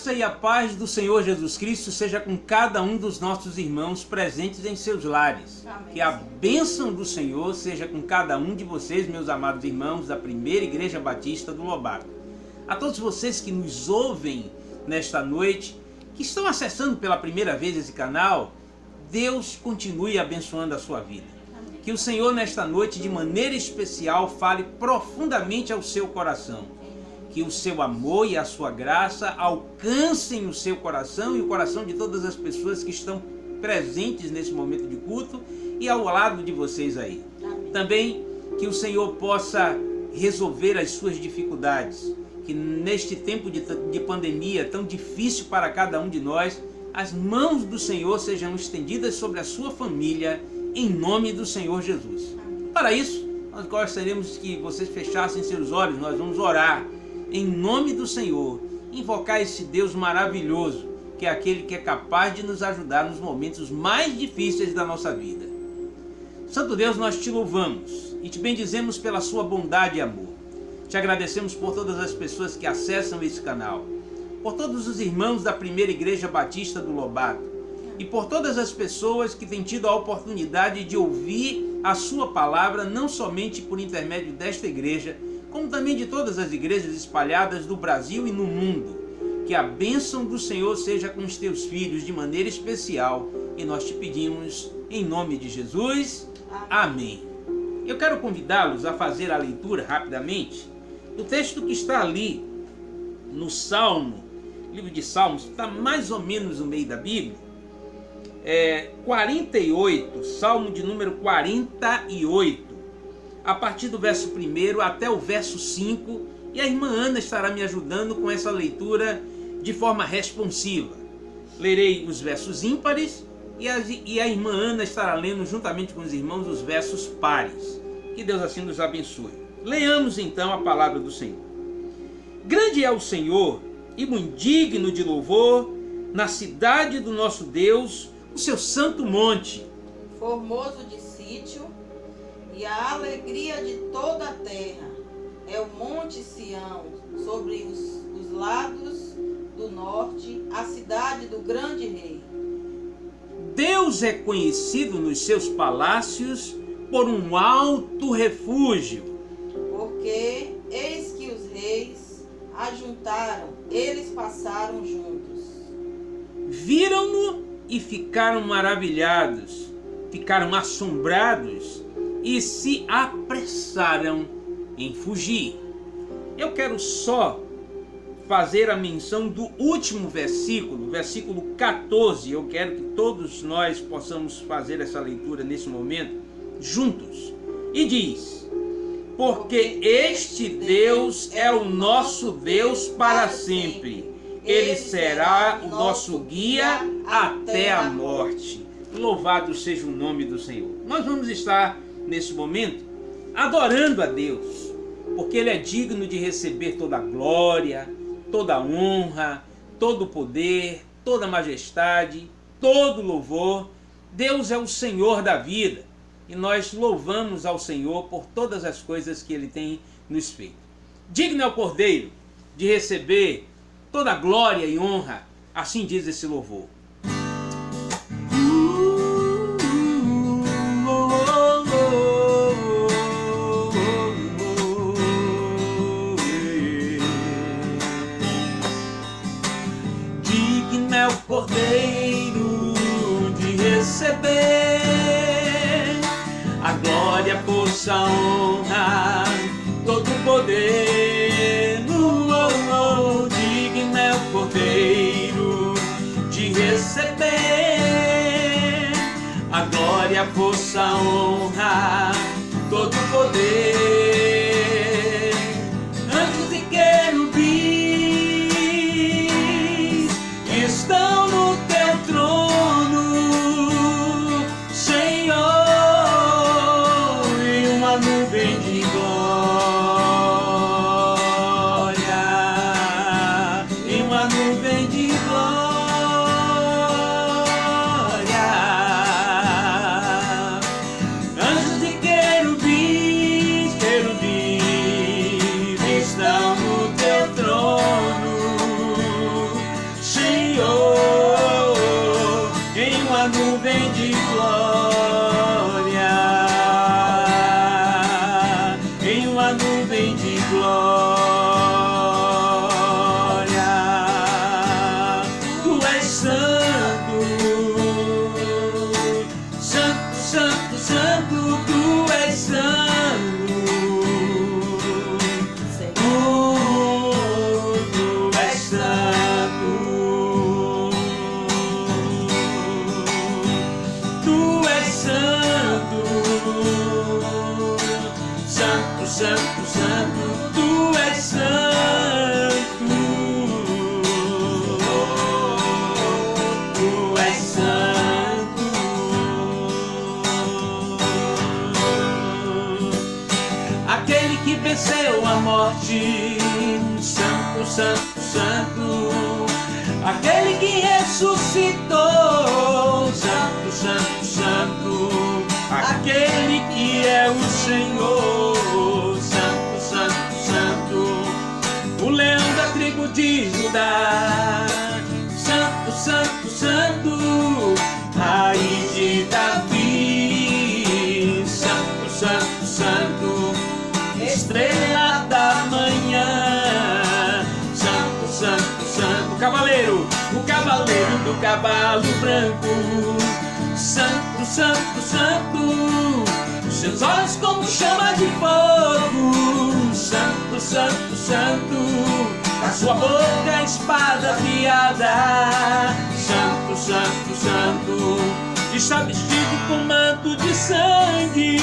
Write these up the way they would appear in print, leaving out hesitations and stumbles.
graça e a paz do Senhor Jesus Cristo seja com cada um dos nossos irmãos presentes em seus lares. Amém. Que a bênção do Senhor seja com cada um de vocês, meus amados irmãos da Primeira Igreja Batista do Lobato. A todos vocês que nos ouvem nesta noite, que estão acessando pela primeira vez esse canal, Deus continue abençoando a sua vida. Amém. Que o Senhor nesta noite, de maneira especial, fale profundamente ao seu coração. Que o seu amor e a sua graça alcancem o seu coração e o coração de todas as pessoas que estão presentes nesse momento de culto e ao lado de vocês aí. Amém. Também que o Senhor possa resolver as suas dificuldades, que neste tempo de pandemia tão difícil para cada um de nós, as mãos do Senhor sejam estendidas sobre a sua família, em nome do Senhor Jesus. Amém. Para isso, nós gostaríamos que vocês fechassem seus olhos, nós vamos orar. Em nome do Senhor, invocar esse Deus maravilhoso, que é aquele que é capaz de nos ajudar nos momentos mais difíceis da nossa vida. Santo Deus, nós te louvamos e te bendizemos pela sua bondade e amor. Te agradecemos por todas as pessoas que acessam esse canal, por todos os irmãos da Primeira Igreja Batista do Lobato e por todas as pessoas que têm tido a oportunidade de ouvir a sua palavra, não somente por intermédio desta igreja, como também de todas as igrejas espalhadas do Brasil e no mundo. Que a bênção do Senhor seja com os teus filhos de maneira especial, e nós te pedimos em nome de Jesus. Amém. Eu quero convidá-los a fazer a leitura rapidamente do texto que está ali no Salmo, livro de Salmos, está mais ou menos no meio da Bíblia, 48, Salmo de número 48, a partir do verso 1 até o verso 5, e a irmã Ana estará me ajudando com essa leitura de forma responsiva. Lerei os versos ímpares e a irmã Ana estará lendo juntamente com os irmãos os versos pares. Que Deus assim nos abençoe. Leamos então a palavra do Senhor. Grande é o Senhor e muito digno de louvor na cidade do nosso Deus, o seu santo monte. Formoso de sítio e a alegria de toda a terra é o monte Sião, sobre os lados do norte, a cidade do grande rei. Deus é conhecido nos seus palácios por um alto refúgio. Porque eis que os reis ajuntaram, eles passaram juntos. Viram-no e ficaram maravilhados, ficaram assombrados e se apressaram em fugir. Eu quero só fazer a menção do último versículo, versículo 14. Eu quero que todos nós possamos fazer essa leitura nesse momento juntos. E diz: porque este Deus é o nosso Deus para sempre. Ele será o nosso guia até a morte. Louvado seja o nome do Senhor. Nós vamos estar nesse momento adorando a Deus, porque Ele é digno de receber toda a glória, toda a honra, todo o poder, toda a majestade, todo o louvor. Deus é o Senhor da vida e nós louvamos ao Senhor por todas as coisas que Ele tem nos feito. Digno é o Cordeiro de receber toda a glória e honra, assim diz esse louvor. Cordeiro de receber a glória, força, honra, todo o poder. Digno é o Cordeiro de receber a glória, força, honra, todo o poder. Anjos e querubins estão no teu trono, Senhor, em uma nuvem de glória, em uma nuvem de glória. Anjos e querubins nuvem de glória, em uma nuvem de glória. Tu és santo, santo, santo, santo, tu és santo. Santo, santo, tu és santo, tu és santo. Aquele que venceu a morte, santo, santo, santo. Aquele que ressuscitou, santo, santo, santo. Aquele que é o Senhor, santo, santo, santo. O leão da tribo de Judá, santo, santo, santo. Raiz de Davi, santo, santo, santo. Estrela da manhã, santo, santo, santo. O cavaleiro do cavalo branco, santo, santo, santo. Seus olhos como chama de fogo, santo, santo, santo. A sua boca a espada afiada, santo, santo, santo. Está vestido com manto de sangue,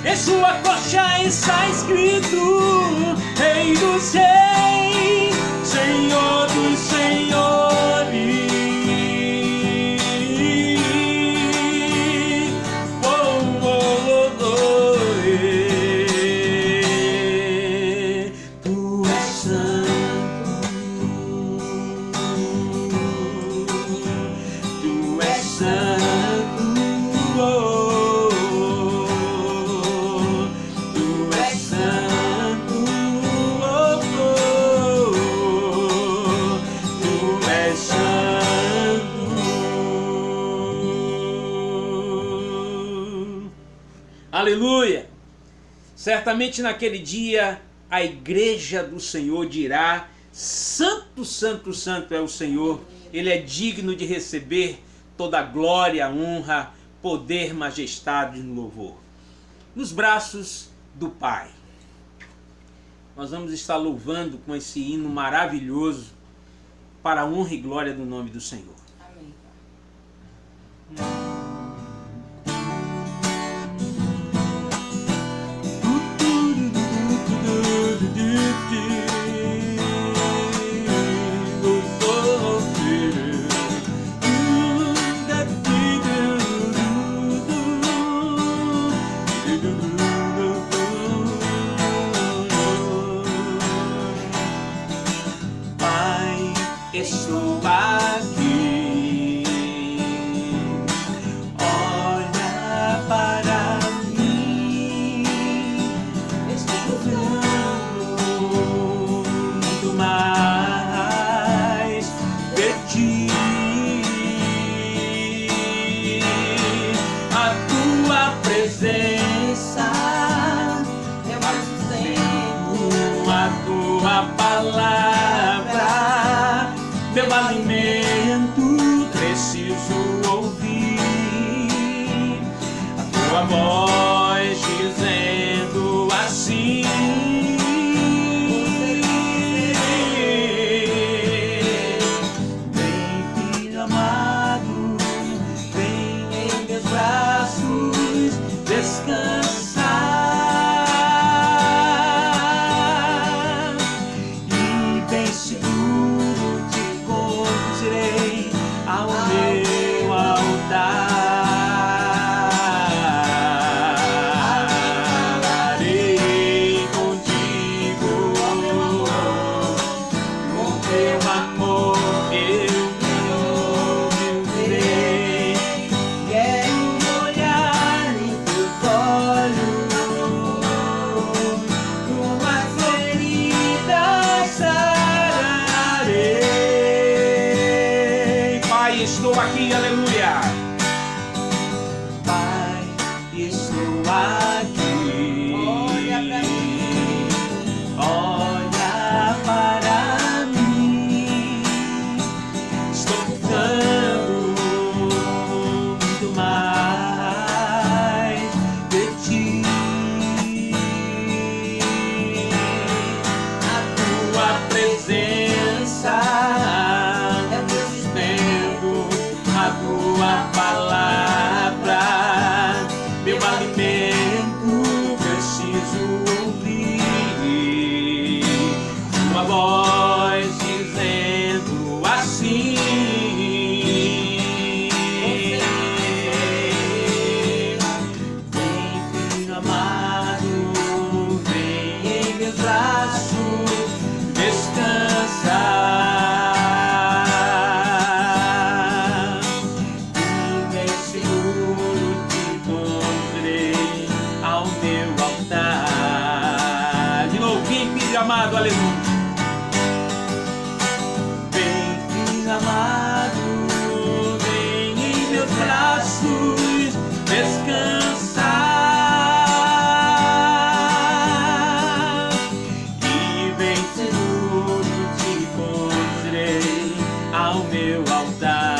em sua coxa está escrito: Rei dos reis, Senhor dos senhores. Aleluia! Certamente naquele dia a igreja do Senhor dirá: Santo, Santo, Santo é o Senhor. Ele é digno de receber toda a glória, honra, poder, majestade e louvor. Nos braços do Pai. Nós vamos estar louvando com esse hino maravilhoso para a honra e glória do nome do Senhor. Amém. Pai, estou aqui, olha para mim, estou muito mais de ti. A tua presença Eu mais sustento, a tua palavra, meu alimento, preciso ouvir a tua voz dizendo assim: vem, filho amado, vem em meus braços descansar, e bem seguro te conduzirei ao meu altar. Pai, estou aqui, aleluia. Pai, estou aqui. Olha pra mim. Olha para mim. Estou ficando muito mais de ti. A tua presença é o meu sustento, a tua palavra, meu alimento, preciso ouvir uma voz dizendo assim: vem, filho amado, vem em meus braços, descansa. E bem seguro te encontrei ao meu altar. De novo, vem, filho amado, aleluia. Vem, filho amado, vem em meus braços, descansar. E bem seguro te encontrei ao meu altar.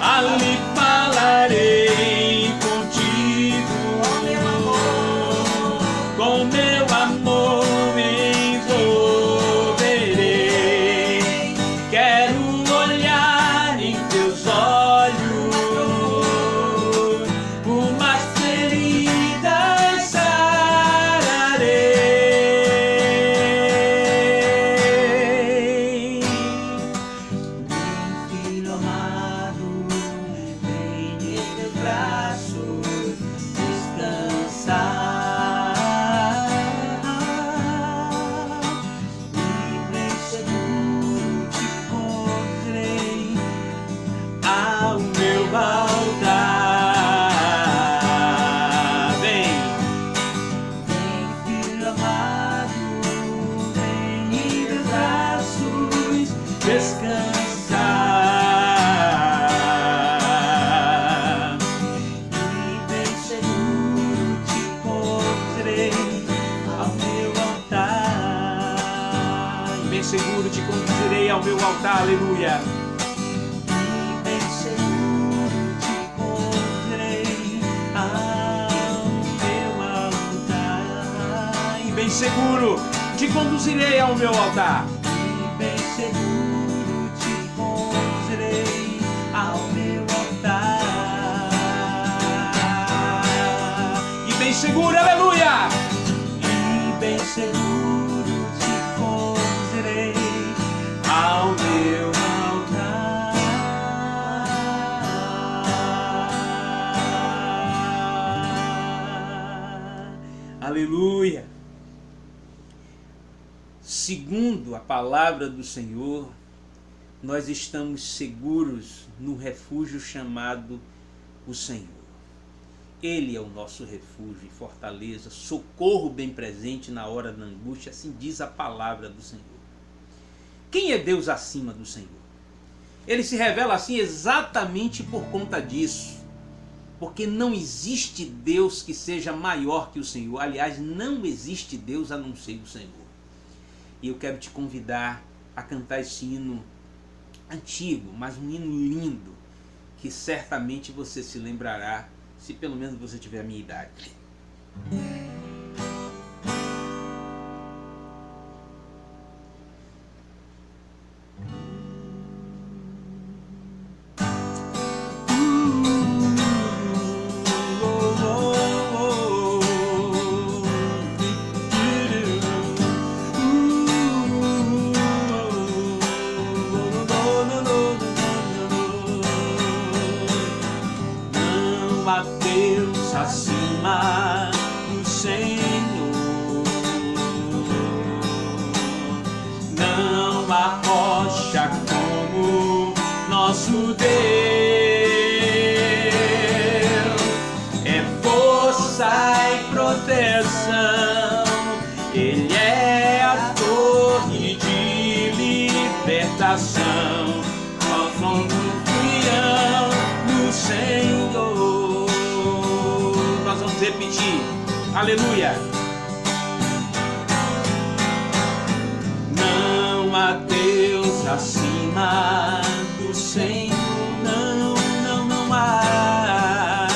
Ali falarei contigo, com meu amor me envolverei. Quero olhar em teus olhos, umas feridas sararei. Vem, filho amado, vem em meus braços, descansar. Livre e seguro te encontrei ao meu altar. Vem, vem, filho amado, vem em meus braços, descansar. E bem seguro te encontrei ao meu altar. E bem seguro te conduzirei ao meu altar, aleluia. E bem seguro te encontrei ao meu altar. E bem seguro te conduzirei ao meu altar. E bem seguro te conduzirei ao meu altar. E bem seguro, aleluia. E bem seguro te conduzirei ao meu altar. Aleluia. Segundo a palavra do Senhor, nós estamos seguros no refúgio chamado o Senhor. Ele é o nosso refúgio e fortaleza, socorro bem presente na hora da angústia, assim diz a palavra do Senhor. Quem é Deus acima do Senhor? Ele se revela assim exatamente por conta disso, porque não existe Deus que seja maior que o Senhor. Aliás, não existe Deus a não ser o Senhor. E eu quero te convidar a cantar esse hino antigo, mas um hino lindo, que certamente você se lembrará, se pelo menos você tiver a minha idade. Não há Deus acima do Senhor, não há rocha como nosso Deus. É força e proteção, Ele é a torre de libertação. Nós confiamos no Senhor. Nós vamos repetir. Aleluia. Não há Deus acima do Senhor. Não, não, não há.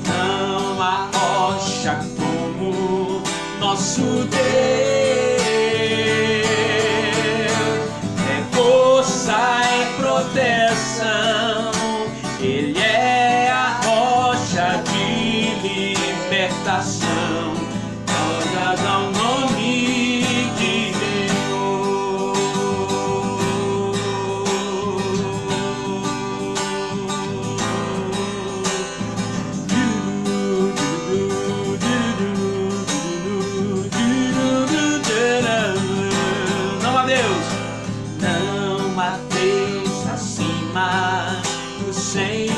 Não há rocha como nosso Deus. É força e proteção. Ele é a rocha de libertação. Todas ao nome de do Senhor.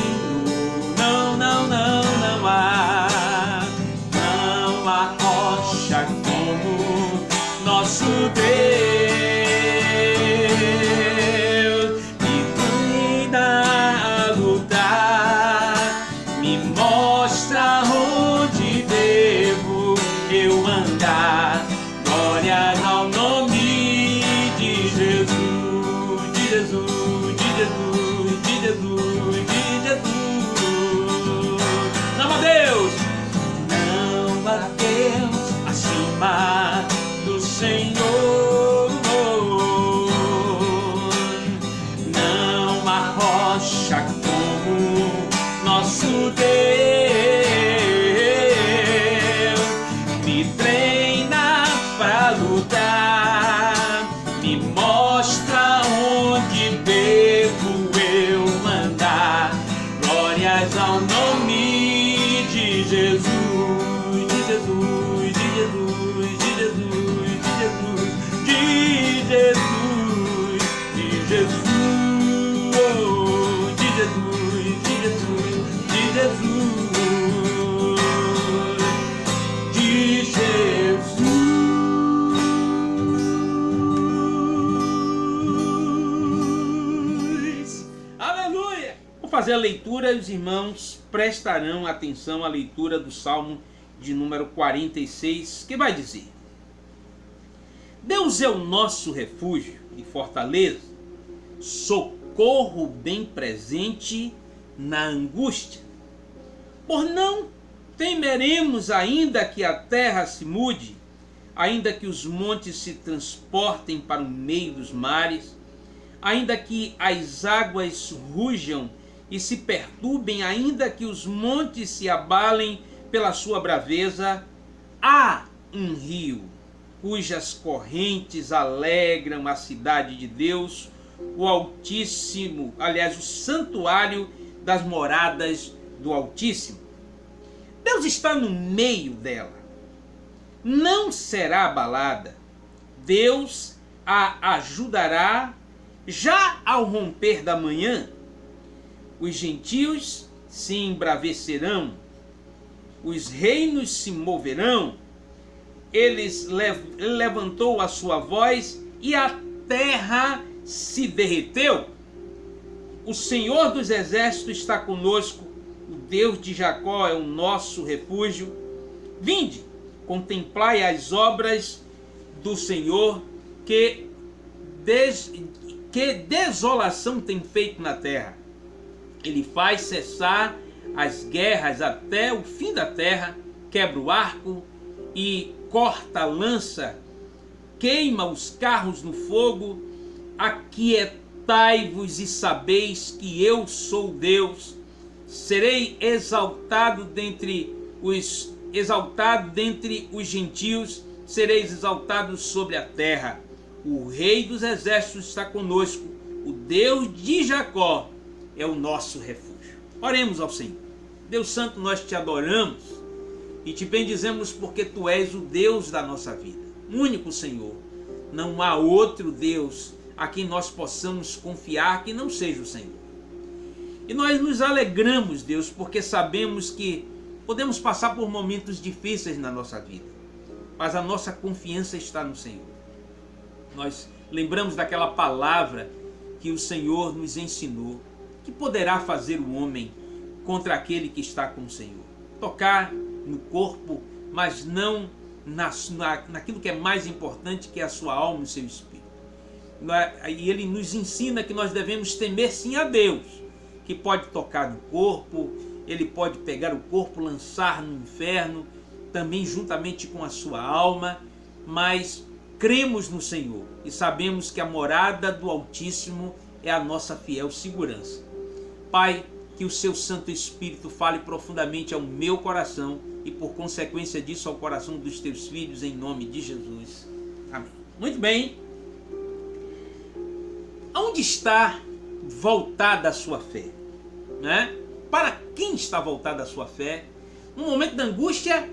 Não, não, não, não há. Não há rocha como nosso Deus. Me cuida a lutar, me mostra onde devo eu andar. Glórias ao nome de Jesus, de Jesus, de Jesus, de Jesus, de Jesus. Não há Deus, não há Deus acima do Senhor. Não há rocha como nosso Deus. Me treina pra lutar, me mostra onde devo eu mandar. Glórias ao nome de Jesus, de Jesus, de Jesus, de Jesus, de Jesus, de Jesus, de Jesus, oh, de Jesus, de Jesus, de Jesus, de Jesus. Aleluia! Vou fazer a leitura e os irmãos prestarão atenção à leitura do Salmo de número 46, que vai dizer: Deus é o nosso refúgio e fortaleza, socorro bem presente na angústia. Por não temeremos, ainda que a terra se mude, ainda que os montes se transportem para o meio dos mares, ainda que as águas rujam e se perturbem, ainda que os montes se abalem pela sua braveza, há um rio cujas correntes alegram a cidade de Deus, o Altíssimo, aliás, o santuário das moradas do Altíssimo. Deus está no meio dela, não será abalada. Deus a ajudará já ao romper da manhã. Os gentios se embravecerão, os reinos se moverão. Ele levantou a sua voz e a terra se derreteu. O Senhor dos exércitos está conosco, o Deus de Jacó é o nosso refúgio. Vinde, contemplai as obras do Senhor, que desolação tem feito na terra. Ele faz cessar as guerras até o fim da terra, quebra o arco e corta a lança, queima os carros no fogo. Aquietai-vos e sabeis que eu sou Deus. Serei exaltado dentre os gentios, sereis exaltados sobre a terra. O Rei dos exércitos está conosco, o Deus de Jacó é o nosso refúgio. Oremos ao Senhor. Deus Santo, nós te adoramos e te bendizemos porque tu és o Deus da nossa vida, único Senhor. Não há outro Deus a quem nós possamos confiar que não seja o Senhor. E nós nos alegramos, Deus, porque sabemos que podemos passar por momentos difíceis na nossa vida, mas a nossa confiança está no Senhor. Nós lembramos daquela palavra que o Senhor nos ensinou. Que poderá fazer o homem contra aquele que está com o Senhor? Tocar no corpo, mas não naquilo que é mais importante, que é a sua alma e o seu espírito. E ele nos ensina que nós devemos temer sim a Deus, que pode tocar no corpo, ele pode pegar o corpo, lançar no inferno, também juntamente com a sua alma, mas cremos no Senhor e sabemos que a morada do Altíssimo é a nossa fiel segurança. Pai, que o seu Santo Espírito fale profundamente ao meu coração e por consequência disso ao coração dos teus filhos, em nome de Jesus. Amém. Muito bem. Aonde está voltada a sua fé? Né? Para quem está voltada a sua fé? No momento da angústia,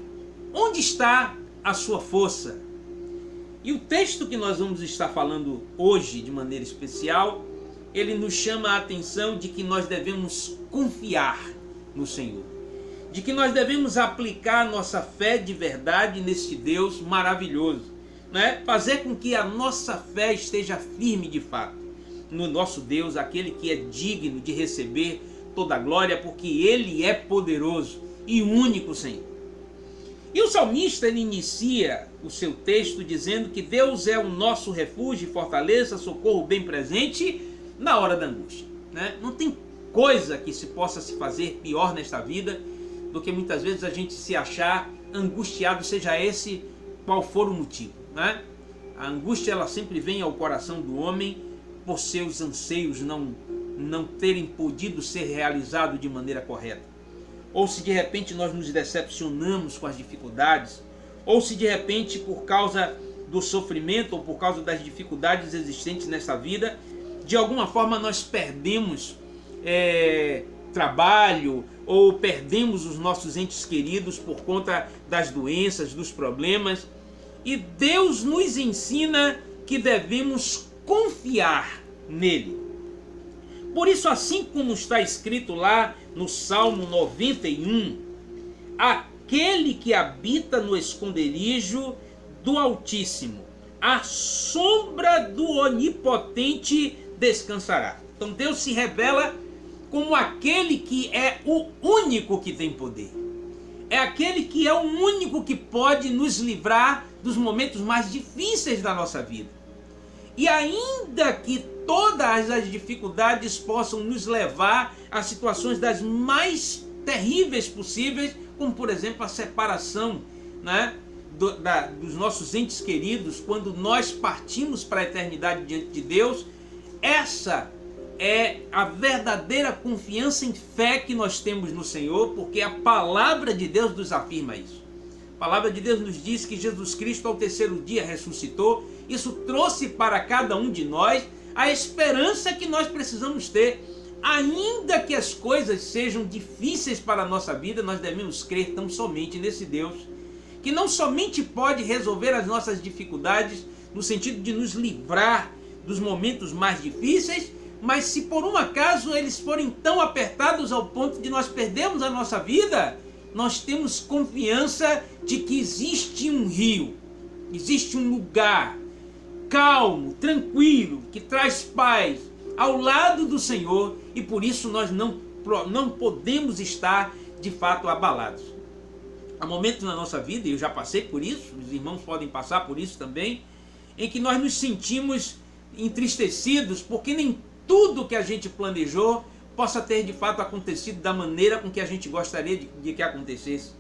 onde está a sua força? E o texto que nós vamos estar falando hoje de maneira especial, ele nos chama a atenção de que nós devemos confiar no Senhor, de que nós devemos aplicar nossa fé de verdade neste Deus maravilhoso, né? Fazer com que a nossa fé esteja firme de fato no nosso Deus, aquele que é digno de receber toda a glória, porque Ele é poderoso e único Senhor. E o salmista, ele inicia o seu texto dizendo que Deus é o nosso refúgio e fortaleza, socorro bem presente na hora da angústia, né? Não tem coisa que se possa se fazer pior nesta vida do que muitas vezes a gente se achar angustiado, seja esse qual for o motivo, né? A angústia, ela sempre vem ao coração do homem por seus anseios não terem podido ser realizados de maneira correta. Ou se de repente nós nos decepcionamos com as dificuldades, ou se de repente por causa do sofrimento ou por causa das dificuldades existentes nessa vida, de alguma forma nós perdemos trabalho ou perdemos os nossos entes queridos por conta das doenças, dos problemas. E Deus nos ensina que devemos confiar nele. Por isso, assim como está escrito lá no Salmo 91, aquele que habita no esconderijo do Altíssimo, à sombra do Onipotente descansará. Então Deus se revela como aquele que é o único que tem poder. É aquele que é o único que pode nos livrar dos momentos mais difíceis da nossa vida. E ainda que todas as dificuldades possam nos levar a situações das mais terríveis possíveis, como por exemplo a separação, né, dos nossos entes queridos, quando nós partimos para a eternidade diante de Deus, essa é a verdadeira confiança em fé que nós temos no Senhor, porque a palavra de Deus nos afirma isso. A palavra de Deus nos diz que Jesus Cristo ao terceiro dia ressuscitou. Isso trouxe para cada um de nós a esperança que nós precisamos ter. Ainda que as coisas sejam difíceis para a nossa vida, nós devemos crer tão somente nesse Deus, que não somente pode resolver as nossas dificuldades, no sentido de nos livrar dos momentos mais difíceis, mas se por um acaso eles forem tão apertados ao ponto de nós perdermos a nossa vida, nós temos confiança de que existe um rio, existe um lugar calmo, tranquilo, que traz paz ao lado do Senhor, e por isso nós não podemos estar de fato abalados. Há momentos na nossa vida, e eu já passei por isso, os irmãos podem passar por isso também, em que nós nos sentimos entristecidos porque nem tudo que a gente planejou possa ter de fato acontecido da maneira com que a gente gostaria de que acontecesse.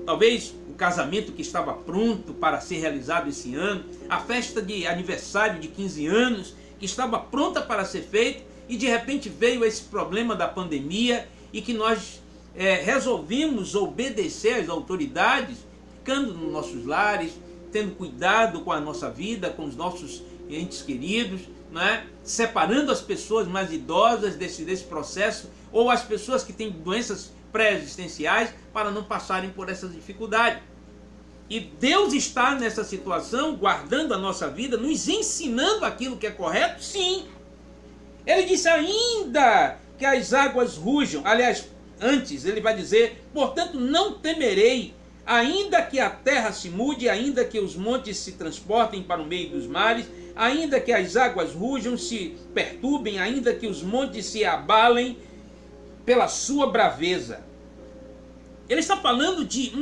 Talvez o casamento que estava pronto para ser realizado esse ano, a festa de aniversário de 15 anos que estava pronta para ser feita, e de repente veio esse problema da pandemia e que nós resolvemos obedecer às autoridades, ficando nos nossos lares, tendo cuidado com a nossa vida, com os nossos entes queridos, né? Separando as pessoas mais idosas desse processo, ou as pessoas que têm doenças pré-existenciais, para não passarem por essa dificuldade. E Deus está nessa situação, guardando a nossa vida, nos ensinando aquilo que é correto? Sim. Ele disse: ainda que as águas rujam, aliás, antes ele vai dizer: portanto não temerei, ainda que a terra se mude, ainda que os montes se transportem para o meio dos mares, ainda que as águas rujam, se perturbem, ainda que os montes se abalem pela sua braveza. Ele está falando de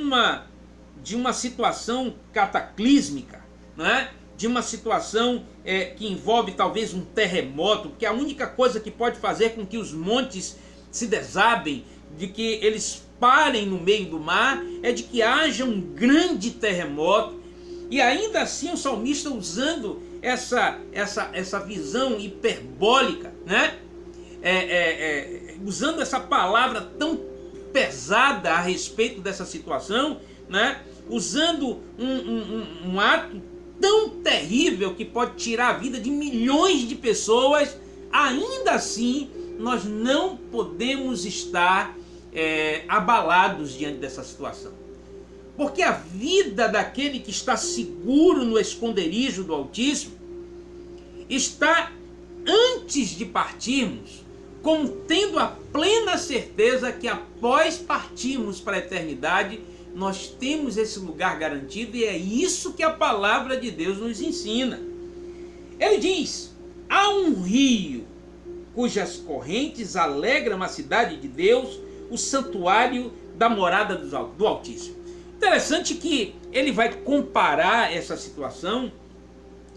uma situação cataclísmica, né? De uma situação que envolve talvez um terremoto, que a única coisa que pode fazer com que os montes se desabem, de que eles parem no meio do mar, é de que haja um grande terremoto. E ainda assim o salmista, usando essa visão hiperbólica, né? Usando essa palavra tão pesada a respeito dessa situação, né? Usando um ato tão terrível que pode tirar a vida de milhões de pessoas, ainda assim nós não podemos estar abalados diante dessa situação. Porque a vida daquele que está seguro no esconderijo do Altíssimo está, antes de partirmos, como tendo a plena certeza que após partirmos para a eternidade, nós temos esse lugar garantido, e é isso que a palavra de Deus nos ensina. Ele diz: há um rio cujas correntes alegram a cidade de Deus, o santuário da morada do Altíssimo. Interessante que ele vai comparar essa situação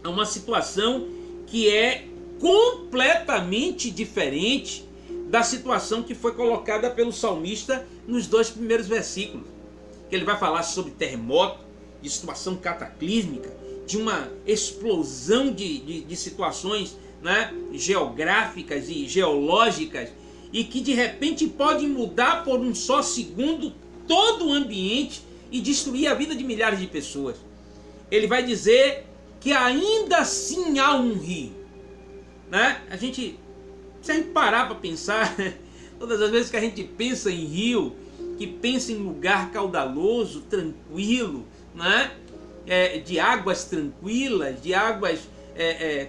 a uma situação que é completamente diferente da situação que foi colocada pelo salmista nos 2 primeiros versículos. Que ele vai falar sobre terremoto, de situação cataclísmica, de uma explosão de situações, né, geográficas e geológicas, e que de repente pode mudar por um só segundo todo o ambiente e destruir a vida de milhares de pessoas. Ele vai dizer que ainda assim há um rio, né? Se a gente parar para pensar, todas as vezes que a gente pensa em rio, que pensa em lugar caudaloso, tranquilo, né? De águas tranquilas, de águas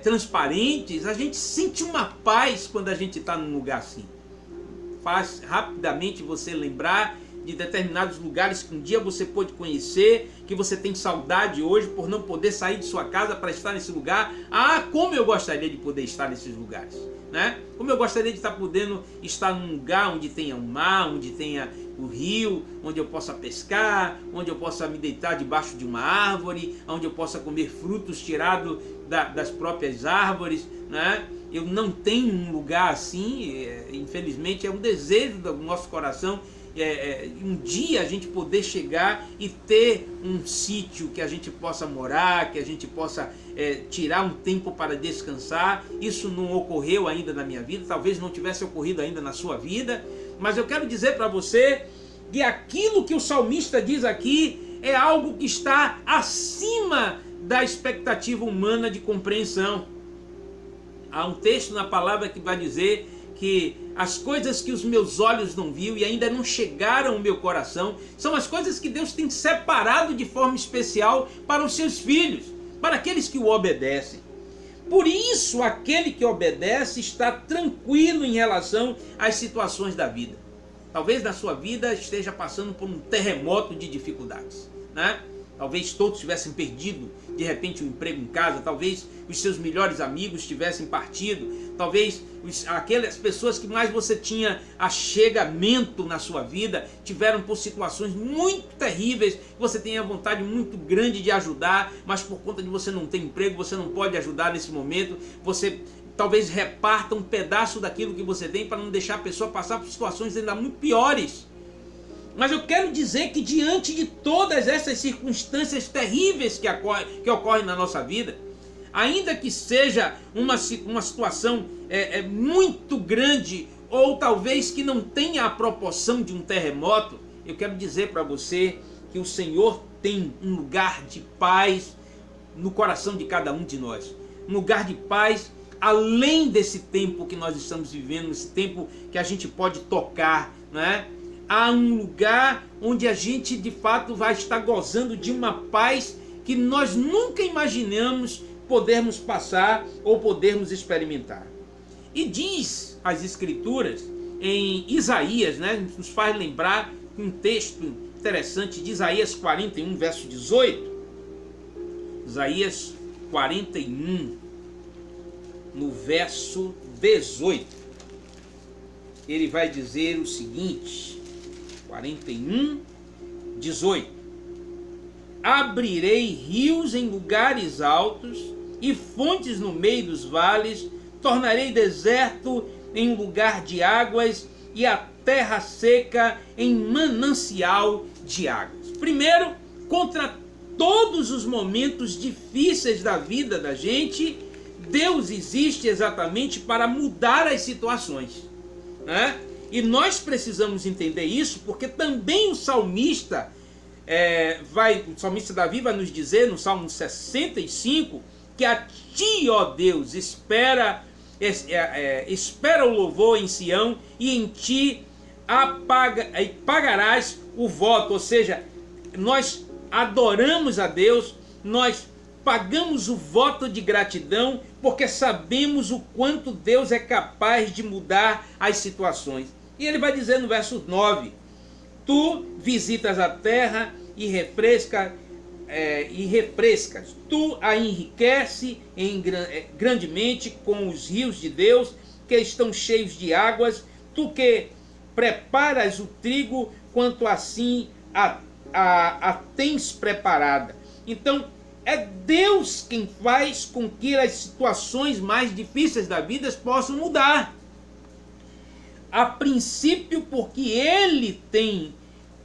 transparentes, a gente sente uma paz quando a gente está num lugar assim. Faz rapidamente você lembrar de determinados lugares que um dia você pôde conhecer, que você tem saudade hoje por não poder sair de sua casa para estar nesse lugar. Ah, como eu gostaria de poder estar nesses lugares, né? Como eu gostaria de estar podendo estar num lugar onde tenha um mar, onde tenha o rio, onde eu possa pescar, onde eu possa me deitar debaixo de uma árvore, onde eu possa comer frutos tirados das próprias árvores, né? Eu não tenho um lugar assim, infelizmente é um desejo do nosso coração, um dia a gente poder chegar e ter um sítio que a gente possa morar, que a gente possa tirar um tempo para descansar. Isso não ocorreu ainda na minha vida, talvez não tivesse ocorrido ainda na sua vida, mas eu quero dizer para você que aquilo que o salmista diz aqui é algo que está acima da expectativa humana de compreensão. Há um texto na palavra que vai dizer que as coisas que os meus olhos não viram e ainda não chegaram ao meu coração são as coisas que Deus tem separado de forma especial para os seus filhos, para aqueles que o obedecem. Por isso, aquele que obedece está tranquilo em relação às situações da vida. Talvez na sua vida esteja passando por um terremoto de dificuldades, né? Talvez todos tivessem perdido de repente o emprego em casa, talvez os seus melhores amigos tivessem partido, talvez aquelas pessoas que mais você tinha achegamento na sua vida tiveram por situações muito terríveis, você tem a vontade muito grande de ajudar, mas por conta de você não ter emprego, você não pode ajudar nesse momento, você talvez reparta um pedaço daquilo que você tem para não deixar a pessoa passar por situações ainda muito piores. Mas eu quero dizer que diante de todas essas circunstâncias terríveis que ocorrem na nossa vida, ainda que seja uma situação muito grande, ou talvez que não tenha a proporção de um terremoto, eu quero dizer para você que o Senhor tem um lugar de paz no coração de cada um de nós. Um lugar de paz além desse tempo que nós estamos vivendo, esse tempo que a gente pode tocar, não é? Há um lugar onde a gente de fato vai estar gozando de uma paz que nós nunca imaginamos podermos passar ou podermos experimentar. E diz as Escrituras em Isaías, né, nos faz lembrar um texto interessante de Isaías 41, verso 18. Isaías 41, no verso 18. Ele vai dizer o seguinte, 41, 18. Abrirei rios em lugares altos e fontes no meio dos vales, tornarei deserto em lugar de águas e a terra seca em manancial de águas. Primeiro, contra todos os momentos difíceis da vida da gente, Deus existe exatamente para mudar as situações, né? E nós precisamos entender isso, porque também o salmista o salmista Davi vai nos dizer no Salmo 65 que a ti, ó Deus, espera o louvor em Sião e em ti pagarás o voto. Ou seja, nós adoramos a Deus, nós pagamos o voto de gratidão porque sabemos o quanto Deus é capaz de mudar as situações. E ele vai dizer no verso 9: tu visitas a terra e refrescas, tu a enriquece grandemente com os rios de Deus que estão cheios de águas, tu que preparas o trigo quanto assim a tens preparada. Então é Deus quem faz com que as situações mais difíceis da vida possam mudar. A princípio, porque Ele tem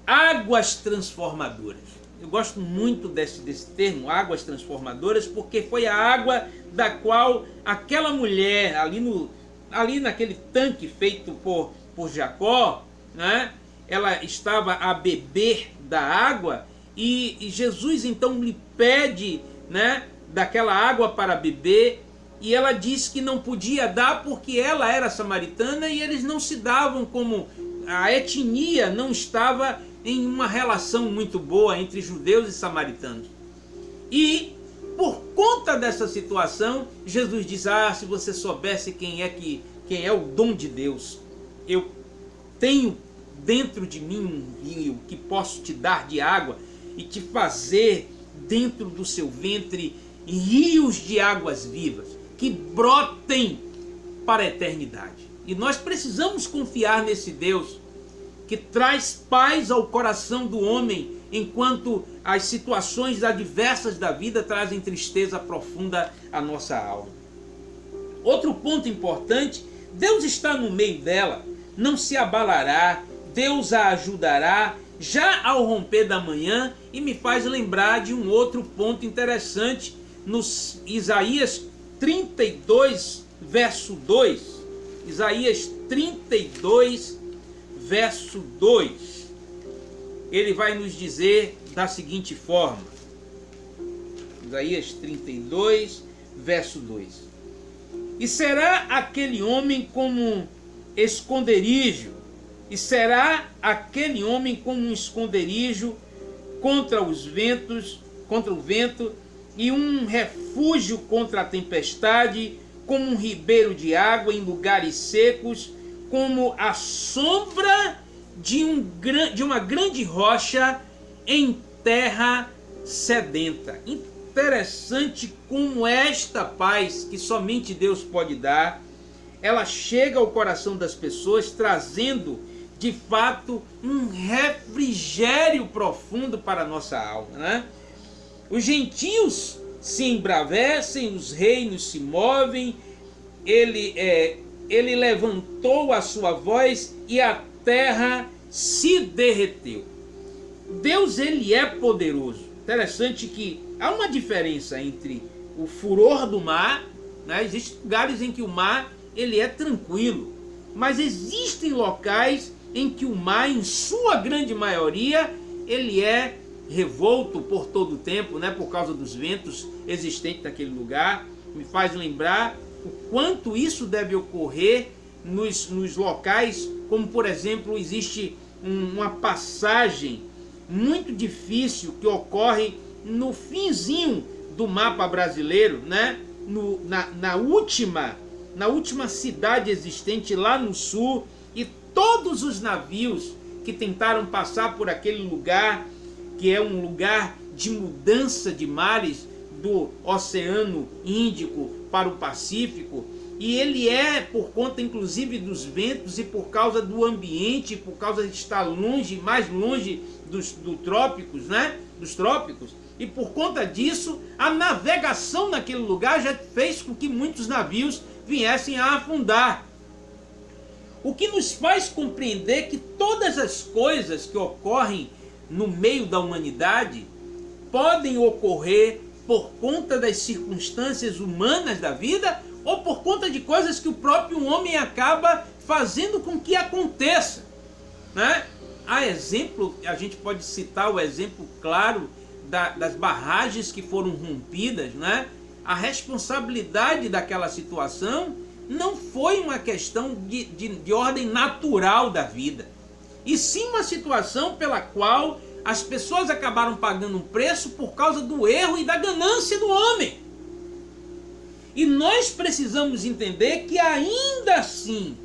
águas transformadoras. Eu gosto muito desse termo, águas transformadoras, porque foi a água da qual aquela mulher, ali naquele tanque feito por Jacó, né, ela estava a beber da água, e Jesus então lhe pede, né, daquela água para beber, e ela diz que não podia dar porque ela era samaritana e eles não se davam, como a etnia não estava em uma relação muito boa entre judeus e samaritanos. E por conta dessa situação, Jesus diz: se você soubesse quem é o dom de Deus, eu tenho dentro de mim um rio que posso te dar de água e te fazer dentro do seu ventre rios de águas vivas que brotem para a eternidade. E nós precisamos confiar nesse Deus que traz paz ao coração do homem, enquanto as situações adversas da vida trazem tristeza profunda à nossa alma. Outro ponto importante: Deus está no meio dela, não se abalará, Deus a ajudará já ao romper da manhã. E me faz lembrar de um outro ponto interessante no Isaías 32, verso 2. Isaías 32, verso 2. Ele vai nos dizer da seguinte forma. Isaías 32, verso 2. E será aquele homem como esconderijo, e será aquele homem como um esconderijo contra o vento, e um refúgio contra a tempestade, como um ribeiro de água em lugares secos, como a sombra de uma grande rocha em terra sedenta. Interessante como esta paz que somente Deus pode dar, ela chega ao coração das pessoas, trazendo de fato um refrigério profundo para a nossa alma, né? Os gentios se embravecem, os reinos se movem, ele levantou a sua voz e a terra se derreteu. Deus, ele é poderoso. Interessante que há uma diferença entre o furor do mar, né? Existem lugares em que o mar ele é tranquilo, mas existem locais em que o mar, em sua grande maioria, ele é revolto por todo o tempo, né? Por causa dos ventos existentes naquele lugar. Me faz lembrar o quanto isso deve ocorrer nos locais, como por exemplo, existe uma passagem muito difícil que ocorre no finzinho do mapa brasileiro, né? Na última cidade existente lá no sul, e todos os navios que tentaram passar por aquele lugar, que é um lugar de mudança de mares do Oceano Índico para o Pacífico, E ele é por conta inclusive dos ventos e por causa do ambiente, por causa de estar longe, mais longe dos trópicos, né? Dos trópicos. E por conta disso, a navegação naquele lugar já fez com que muitos navios viessem a afundar. O que nos faz compreender que todas as coisas que ocorrem no meio da humanidade podem ocorrer por conta das circunstâncias humanas da vida ou por conta de coisas que o próprio homem acaba fazendo com que aconteça, né? A exemplo, a gente pode citar o exemplo claro das barragens que foram rompidas, né? A responsabilidade daquela situação não foi uma questão de ordem natural da vida, e sim uma situação pela qual as pessoas acabaram pagando um preço por causa do erro e da ganância do homem. E nós precisamos entender que ainda assim,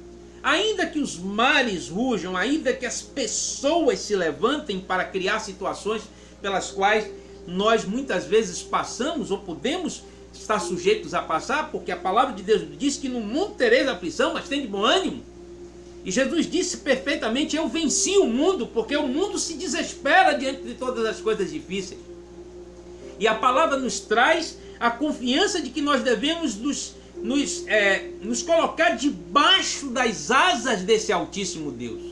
ainda que os mares rujam, ainda que as pessoas se levantem para criar situações pelas quais nós muitas vezes passamos ou podemos estar sujeitos a passar, porque a palavra de Deus diz que no mundo tereis aflição, mas tem de bom ânimo. E Jesus disse perfeitamente: eu venci o mundo, porque o mundo se desespera diante de todas as coisas difíceis. E a palavra nos traz a confiança de que nós devemos nos colocar debaixo das asas desse Altíssimo Deus.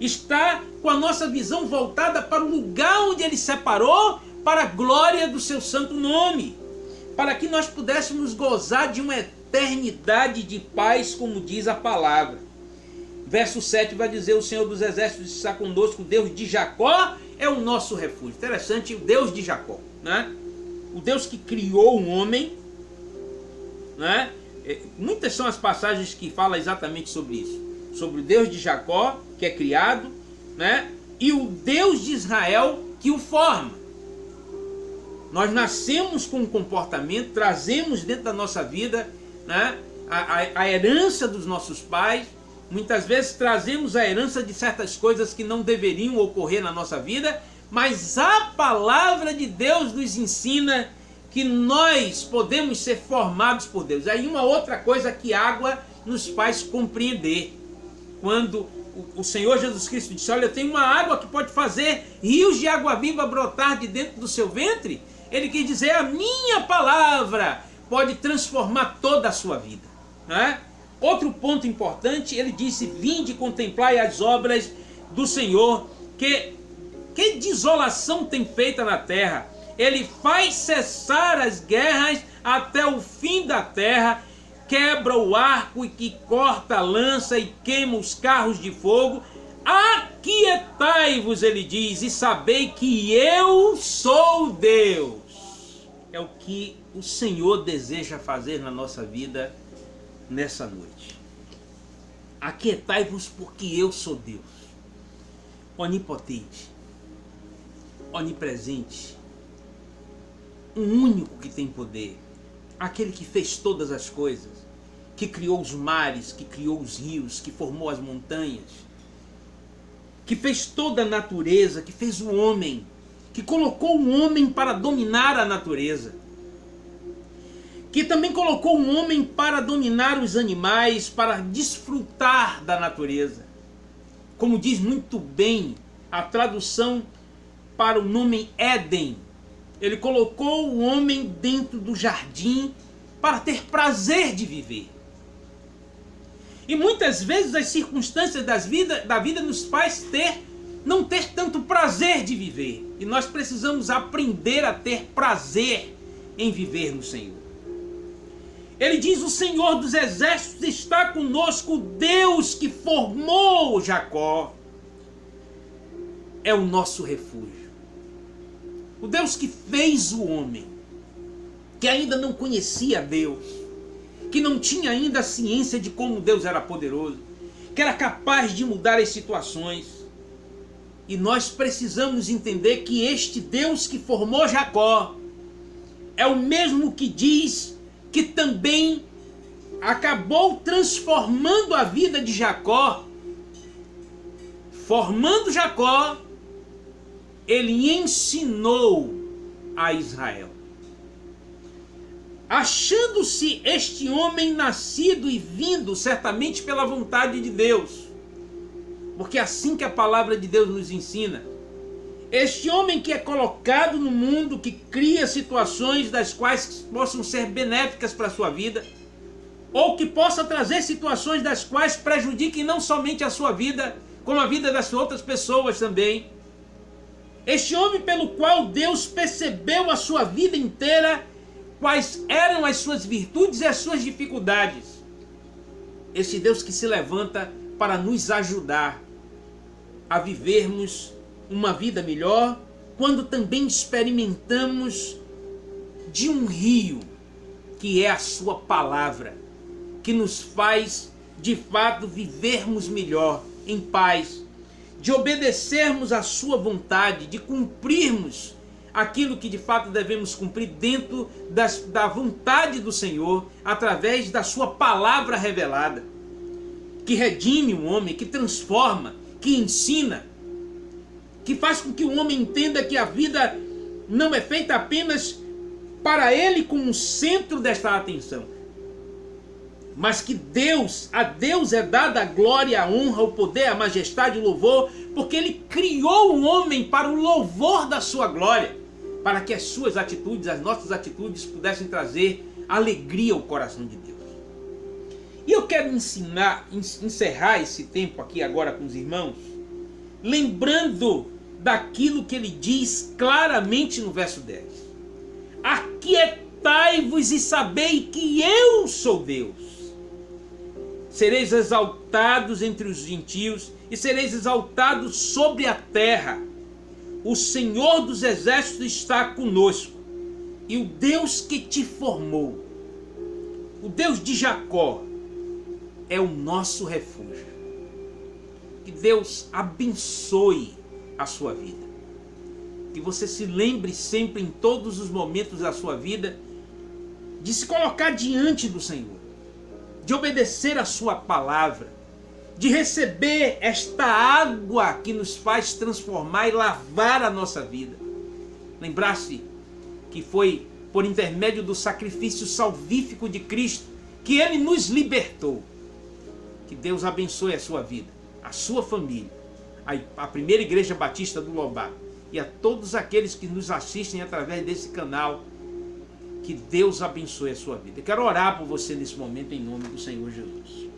Está com a nossa visão voltada para o lugar onde Ele separou para a glória do seu santo nome, para que nós pudéssemos gozar de uma eternidade de paz, como diz a palavra. Verso 7 vai dizer: o Senhor dos Exércitos está conosco, o Deus de Jacó é o nosso refúgio. Interessante, o Deus de Jacó, né? O Deus que criou o homem, né? Muitas são as passagens que falam exatamente sobre isso, sobre o Deus de Jacó, que é criado, né? E o Deus de Israel, que o forma. Nós nascemos com um comportamento, trazemos dentro da nossa vida, né, a herança dos nossos pais. Muitas vezes trazemos a herança de certas coisas que não deveriam ocorrer na nossa vida, mas a palavra de Deus nos ensina que nós podemos ser formados por Deus. Aí uma outra coisa que a água nos faz compreender. Quando o Senhor Jesus Cristo disse: olha, eu tenho uma água que pode fazer rios de água viva brotar de dentro do seu ventre. Ele quer dizer: a minha palavra pode transformar toda a sua vida, né? Outro ponto importante, ele disse: vinde contemplai as obras do Senhor, que desolação tem feita na terra. Ele faz cessar as guerras até o fim da terra, quebra o arco e que corta a lança e queima os carros de fogo. Aquietai-vos, ele diz, e sabei que eu sou Deus. É o que o Senhor deseja fazer na nossa vida nessa noite. Aquietai-vos, porque eu sou Deus, onipotente, onipresente, o único que tem poder, aquele que fez todas as coisas, que criou os mares, que criou os rios, que formou as montanhas, que fez toda a natureza, que fez o homem, que colocou o homem para dominar a natureza, que também colocou o homem para dominar os animais, para desfrutar da natureza. Como diz muito bem a tradução para o nome Éden, ele colocou o homem dentro do jardim para ter prazer de viver. E muitas vezes as circunstâncias da vida nos faz não ter tanto prazer de viver. E nós precisamos aprender a ter prazer em viver no Senhor. Ele diz: o Senhor dos Exércitos está conosco, o Deus que formou Jacó é o nosso refúgio. O Deus que fez o homem, que ainda não conhecia Deus, que não tinha ainda a ciência de como Deus era poderoso, que era capaz de mudar as situações. E nós precisamos entender que este Deus que formou Jacó é o mesmo que diz que também acabou transformando a vida de Jacó. Formando Jacó, ele ensinou a Israel. achando-se este homem nascido e vindo certamente pela vontade de Deus, porque é assim que a palavra de Deus nos ensina. Este homem que é colocado no mundo, que cria situações das quais possam ser benéficas para a sua vida, ou que possa trazer situações das quais prejudiquem não somente a sua vida, como a vida das outras pessoas também. Este homem pelo qual Deus percebeu a sua vida inteira, quais eram as suas virtudes e as suas dificuldades. Este Deus que se levanta para nos ajudar a vivermos uma vida melhor, quando também experimentamos de um rio, que é a sua palavra, que nos faz de fato vivermos melhor, em paz, de obedecermos à sua vontade, de cumprirmos aquilo que de fato devemos cumprir dentro da vontade do Senhor, através da sua palavra revelada, que redime o homem, que transforma, que ensina, que faz com que o homem entenda que a vida não é feita apenas para ele como centro desta atenção, mas que a Deus é dada a glória, a honra, o poder, a majestade, o louvor, porque Ele criou o homem para o louvor da sua glória, para que as suas atitudes, as nossas atitudes, pudessem trazer alegria ao coração de Deus. E eu quero encerrar esse tempo aqui agora com os irmãos, lembrando daquilo que ele diz claramente no verso 10. Aquietai-vos e sabei que eu sou Deus. Sereis exaltados entre os gentios e sereis exaltados sobre a terra. O Senhor dos exércitos está conosco, e o Deus que te formou, o Deus de Jacó, é o nosso refúgio. Que Deus abençoe a sua vida. Que você se lembre sempre, em todos os momentos da sua vida, de se colocar diante do Senhor, de obedecer a sua palavra, de receber esta água que nos faz transformar e lavar a nossa vida. Lembrar-se que foi por intermédio do sacrifício salvífico de Cristo que Ele nos libertou. Que Deus abençoe a sua vida, a sua família, a Primeira Igreja Batista do Lobá e a todos aqueles que nos assistem através desse canal. Que Deus abençoe a sua vida. Eu quero orar por você nesse momento em nome do Senhor Jesus.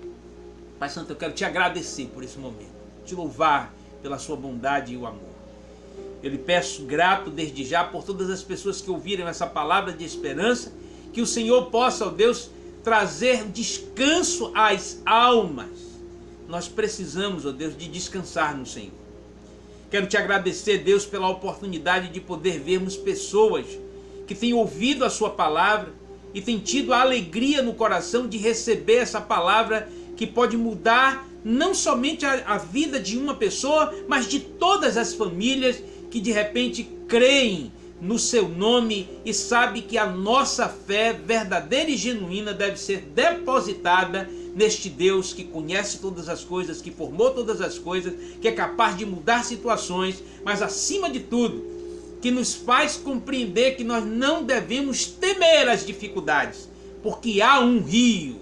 Pai Santo, eu quero te agradecer por esse momento, te louvar pela sua bondade e o amor. Eu lhe peço grato desde já por todas as pessoas que ouviram essa palavra de esperança, que o Senhor possa, ó Deus, trazer descanso às almas. Nós precisamos, ó Deus, de descansar no Senhor. Quero te agradecer, Deus, pela oportunidade de poder vermos pessoas que têm ouvido a sua palavra e têm tido a alegria no coração de receber essa palavra que pode mudar não somente a vida de uma pessoa, mas de todas as famílias que de repente creem no seu nome e sabem que a nossa fé verdadeira e genuína deve ser depositada neste Deus que conhece todas as coisas, que formou todas as coisas, que é capaz de mudar situações, mas acima de tudo, que nos faz compreender que nós não devemos temer as dificuldades, porque há um rio,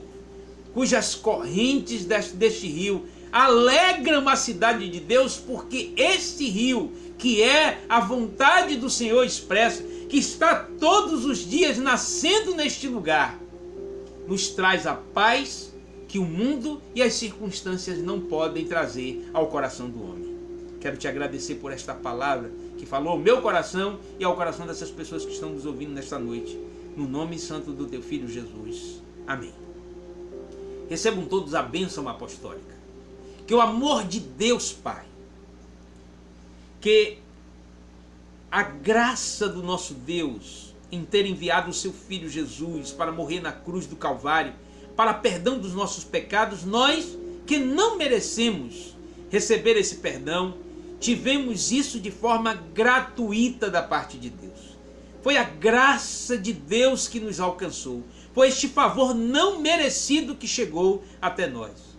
cujas correntes deste rio alegram a cidade de Deus, porque este rio, que é a vontade do Senhor expressa, que está todos os dias nascendo neste lugar, nos traz a paz que o mundo e as circunstâncias não podem trazer ao coração do homem. Quero te agradecer por esta palavra que falou ao meu coração e ao coração dessas pessoas que estão nos ouvindo nesta noite. No nome santo do teu Filho Jesus. Amém. Recebam todos a bênção apostólica. Que o amor de Deus Pai, que a graça do nosso Deus em ter enviado o seu Filho Jesus para morrer na cruz do Calvário, para perdão dos nossos pecados, nós que não merecemos receber esse perdão, tivemos isso de forma gratuita da parte de Deus. Foi a graça de Deus que nos alcançou. Foi este favor não merecido que chegou até nós.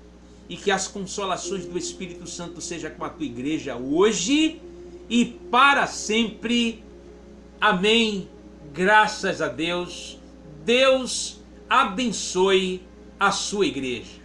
E que as consolações do Espírito Santo sejam com a tua igreja hoje e para sempre. Amém. Graças a Deus. Deus abençoe a sua igreja.